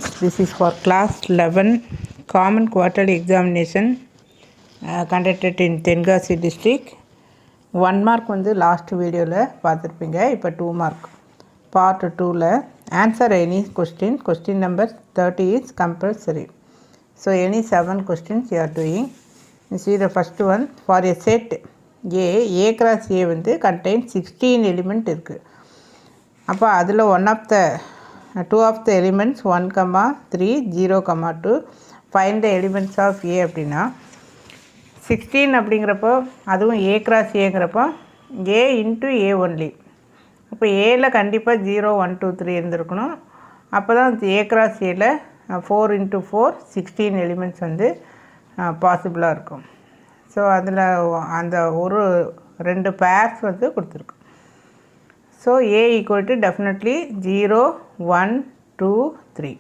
students, this is for class 11 common quarterly examination conducted in Tenkasi district. 1 mark வந்து last வீடியோவில் பார்த்துருப்பீங்க. இப்போ 2 mark part 2ல answer any question number 30 is compulsory. So any 7 questions you are doing. You see the first one, for a set A cross A வந்து contains 16 element இருக்குது. அப்போ அதில் two of the elements 1, 3, 0, 2 find the elements of A அப்படின்னா 16 அப்படிங்கிறப்போ அதுவும் A cross Aங்கிறப்போ A into A only. அப்போ Aயில் கண்டிப்பாக 0, 1, 2, 3 இருந்திருக்கணும். அப்போ தான் A cross Aயில் 4 into 4 16 எலிமெண்ட்ஸ் வந்து பாசிபிளாக இருக்கும். ஸோ அதில் அந்த ஒரு 2 பேர்ஸ் வந்து கொடுத்துருக்கு. So A equal to definitely 0, 1, 2, 3.